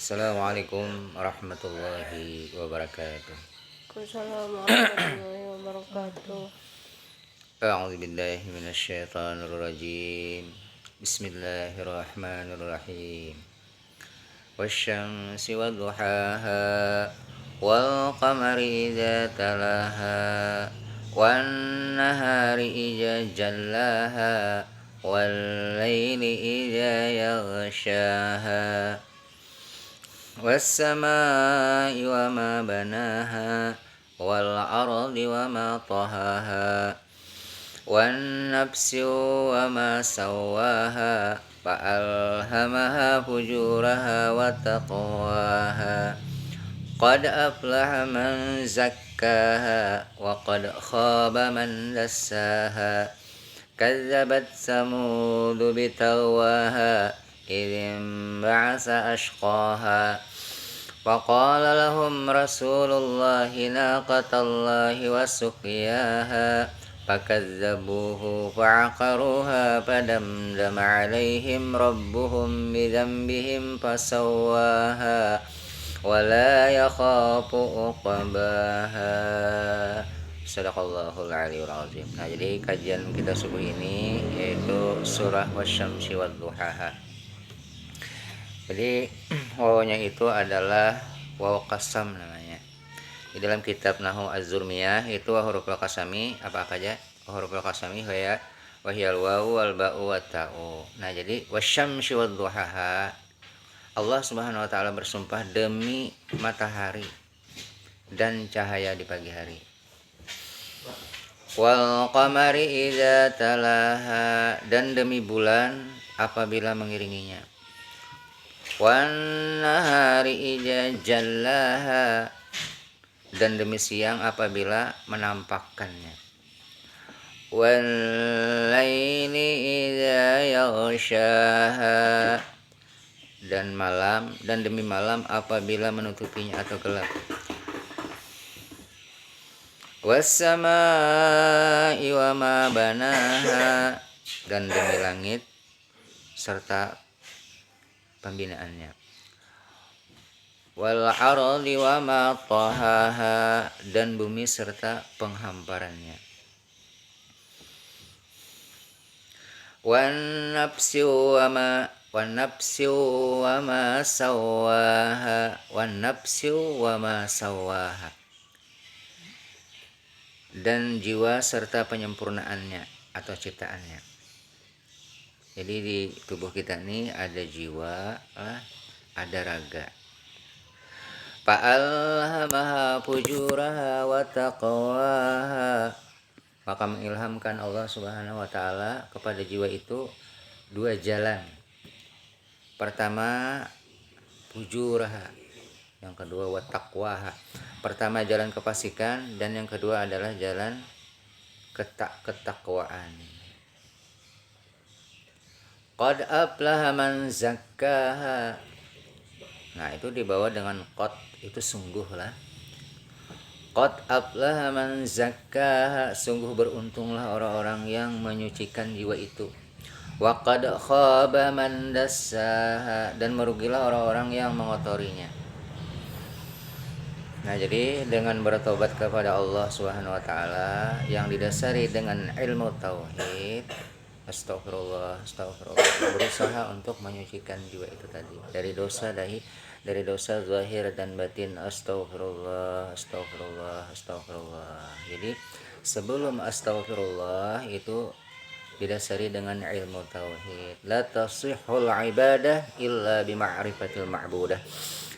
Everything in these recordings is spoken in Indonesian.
Assalamualaikum warahmatullahi wabarakatuh. Waalaikumsalam warahmatullahi wabarakatuh. A'udzu billahi minasyaitonir rajim. Bismillahirrahmanirrahim. Wasyamsi wadduhaha wal qamari idza talaha wan nahari idza jallaha wal laili idza yaghshaha والسماء وما بناها والأرض وما طهاها والنفس وما سواها فألهمها فجورها وتقواها قد أفلح من زكاها وقد خاب من دساها كذبت ثمود بتغواها إذ انبعث أشقاها فقال لهم رسول الله ناقة الله وسقياها فكذبوه فعقروها فدمدم عليهم ربهم بذنبهم فسواها ولا يخاف عقباها. Sadaqallahul aliyul azim. Nah, jadi kajian kita subuh ini yaitu surah wasyamsi wadduhaha. Jadi wawanya itu adalah waw qasam namanya. Di dalam kitab Nahwu Az-Zurmiyah itu huruful qasami apa aja? Huruful qasami wahiyal wawu wal ba'u wat ta'u. Nah, jadi wasyamsi wadduhaha, Allah Subhanahu wa taala bersumpah demi matahari dan cahaya di pagi hari. Wal qamari idza talaha, dan demi bulan apabila mengiringinya. Wan nahari idza jallaha, dan demi siang apabila menampakkannya. Wal laili idza yaghshaha, dan demi malam apabila menutupinya atau gelap. Wassama'i wa ma banaha, dan demi langit serta pembinaannya. Wal ardi wa ma tahaha, dan bumi serta penghamparannya. Wan nafsi wa ma sawaha, dan jiwa serta penyempurnaannya atau ciptaannya. Jadi di tubuh kita ini ada jiwa, ada raga. Fa'alhamaha fujuraha wa taqwaha, maka mengilhamkan Allah Subhanahu wa taala kepada jiwa itu dua jalan. Pertama fujuraha, yang kedua wa taqwaha. Pertama jalan kefasikan, dan yang kedua adalah jalan ketakwaan. Qad aflaha man zakkaha. Nah, itu dibawa dengan qad, itu sungguh lah. Qad aflaha man zakkaha, sungguh beruntunglah orang-orang yang menyucikan jiwa itu. Wa qad khaba man dassaha, dan merugilah orang-orang yang mengotorinya. Nah, jadi dengan bertobat kepada Allah Subhanahu wa taala yang didasari dengan ilmu tauhid, astagfirullah, berusaha untuk menyucikan jiwa itu tadi dari dosa zahir dan batin. Astagfirullah. Jadi sebelum astagfirullah itu didasari dengan ilmu tauhid. La tasihhul ibadah illa bima'rifatil ma'budah.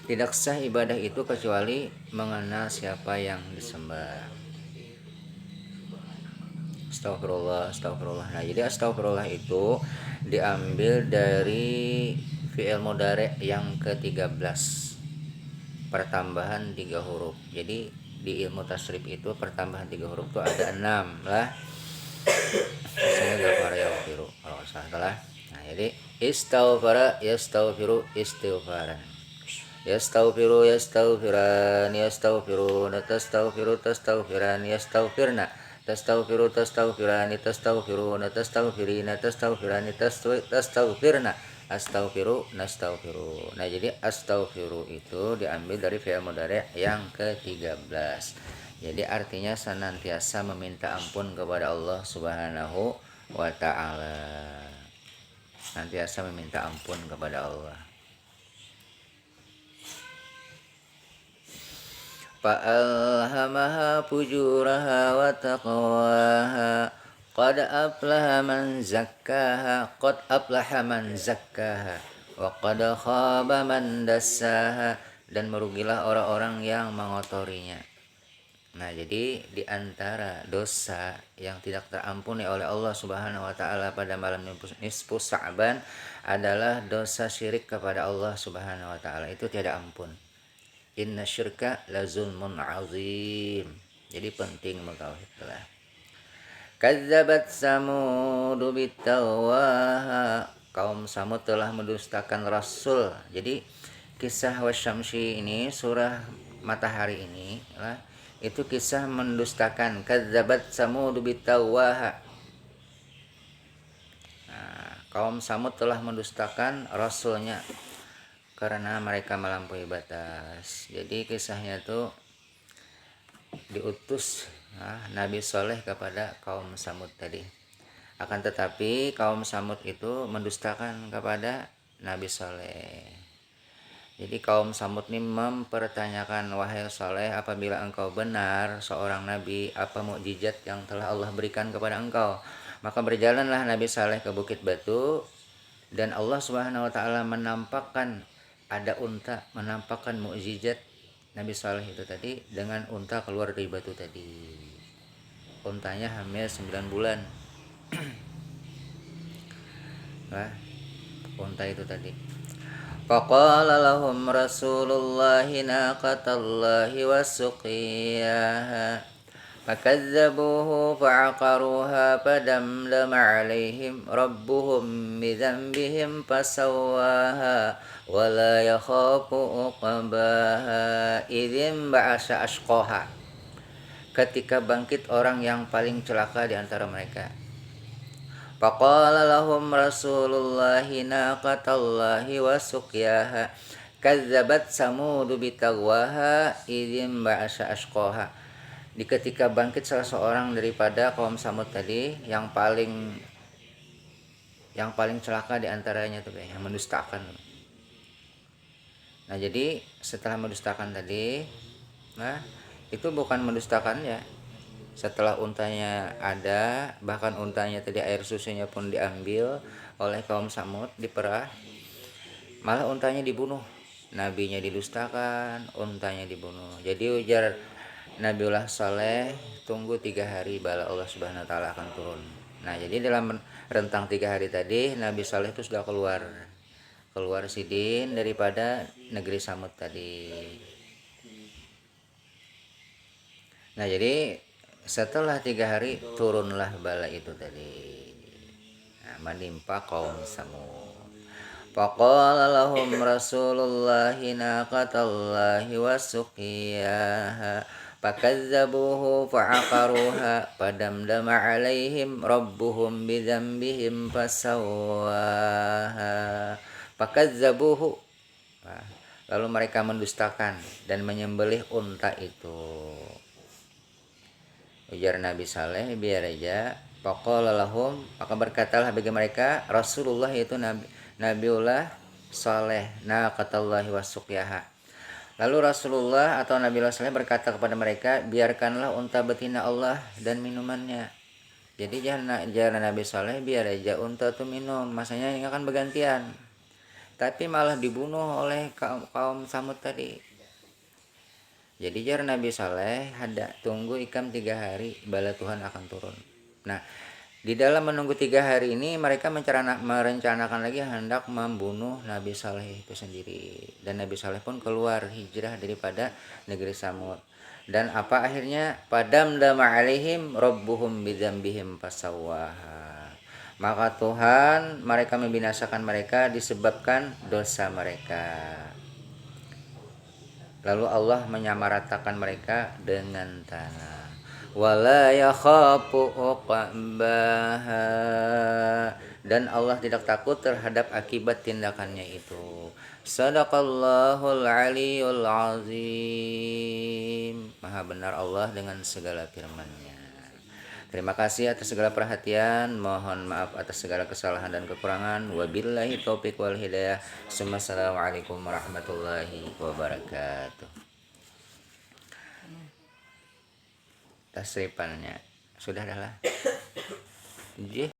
Tidak sah ibadah itu kecuali mengenal siapa yang disembah. Astagfirullah. Nah, jadi astagfirullah itu diambil dari fi'il mudhari' yang ke-13, pertambahan 3 huruf. Jadi di ilmu tasrif itu pertambahan 3 huruf itu ada 6 lah. Misalnya ghafara yaghfiru kalau salah. Nah, jadi istaghfara yastaghfiru istighfaran. Yastaghfiru yastaghfiran yastaghfiruna tastaghfiru tastaghfiran yastaghfirna tastaghfiru tastaghfirani tastaghfiruna tastaghfirina tastaghfirani tastaghfirna Astaghfiru, nastaghfiru. Nah, jadi astaghfiru itu diambil dari fi'il mudhari' yang ke-13. Jadi artinya senantiasa meminta ampun kepada Allah Subhanahu wa taala. Senantiasa meminta ampun kepada Allah. Fa'alhamaha fujuraha wa taqwaha qad aflaha man zakkaha wa qad khaba man dassaha, dan merugilah orang-orang yang mengotorinya. Nah, jadi di antara dosa yang tidak terampuni oleh Allah Subhanahu wa taala pada malam nisfu Sa'ban adalah dosa syirik kepada Allah Subhanahu wa taala. Itu tiada ampun. Inna syirka la zulmun azim. Jadi penting mentauhidlah. Kadzabat Samud bitawaha. Kaum Samud telah mendustakan Rasul. Jadi kisah Wasyamsi ini, surah matahari ini lah, itu kisah mendustakan. Kadzabat Samud bitawaha. Nah, kaum Samud telah mendustakan Rasulnya karena mereka melampaui batas. Jadi kisahnya tuh diutus Nabi Soleh kepada kaum Samud tadi. Akan tetapi kaum Samud itu mendustakan kepada Nabi Soleh. Jadi kaum Samud ini mempertanyakan, wahai Soleh, apabila engkau benar seorang nabi, apa mukjizat yang telah Allah berikan kepada engkau? Maka berjalanlah Nabi Saleh ke Bukit Batu, dan Allah Subhanahu wa taala menampakkan ada unta, menampakkan mukjizat Nabi Saleh itu tadi dengan unta keluar dari batu tadi. Untanya hamil 9 bulan. Nah, unta itu tadi. Faqala lahum Rasulullahi naqatallahi wa suqiyaha fakazzabuhu fa'aqaruha fadamdama 'alaihim rabbuhum bidzanbihim fasawwaha wa la yakhafu uqbaha idzin ba'asa ashqaha. Ketika bangkit orang yang paling celaka di antara mereka. Faqala lahum Rasulullahi naqatallahi wa suqyaha kazzabat Samud bitagwaha idzin ba'asa ashqaha. Di ketika bangkit salah seorang daripada kaum Samud tadi yang paling celaka di antaranya tuh, yang mendustakan. Nah, jadi setelah mendustakan tadi, nah itu bukan mendustakan ya. Setelah untanya ada, bahkan untanya tadi air susunya pun diambil oleh kaum Samud, diperah, malah untanya dibunuh. Nabinya didustakan, untanya dibunuh. Jadi ujar Nabiullah Saleh, tunggu 3 hari bala Allah Subhanahu wa taala akan turun. Nah, jadi dalam rentang 3 hari tadi Nabi Saleh itu sudah keluar sidin daripada negeri Samud tadi. Nah, jadi setelah 3 hari turunlah bala itu tadi. Nah, menimpa kaum Samud. Faqala lahum Rasulullahi naqatallahi wa suqiyaha fakazzabuhu fa'aqaruha fadamdama 'alaihim rabbuhum bidzanbihim fasawwaha fakazzabuhu. Lalu mereka mendustakan dan menyembelih unta itu. Ujar Nabi Saleh, biar aja. Faqala lahum, maka berkatalah bagi mereka Rasulullah, yaitu Nabiullah Saleh, naqatallahi wa suqyaha. Lalu Rasulullah atau Nabiullah Saleh berkata kepada mereka, biarkanlah unta betina Allah dan minumannya. Jadi jangan Nabi Saleh, biar aja unta itu minum, masanya ini akan bergantian. Tapi malah dibunuh oleh kaum Samud tadi. Jadi jar Nabi Saleh, tunggu ikam 3 hari, bala Tuhan akan turun. Nah, di dalam menunggu 3 hari ini mereka merencanakan lagi hendak membunuh Nabi Saleh itu sendiri. Dan Nabi Saleh pun keluar hijrah daripada negeri Samud. Dan apa akhirnya? Padamdama 'alaihim rabbuhum bidzanbihim fasawwaha. Maka Tuhan mereka membinasakan mereka disebabkan dosa mereka. Lalu Allah menyamaratakan mereka dengan tanah. Wala yakhafu uqbaha, dan Allah tidak takut terhadap akibat tindakannya itu. Sadaqallahul aliyul azim. Maha benar Allah dengan segala firman-Nya. Terima kasih atas segala perhatian. Mohon maaf atas segala kesalahan dan kekurangan. Wabillahi taufiq wal hidayah. Assalamualaikum warahmatullahi wabarakatuh. Tasrifannya sudah adalah.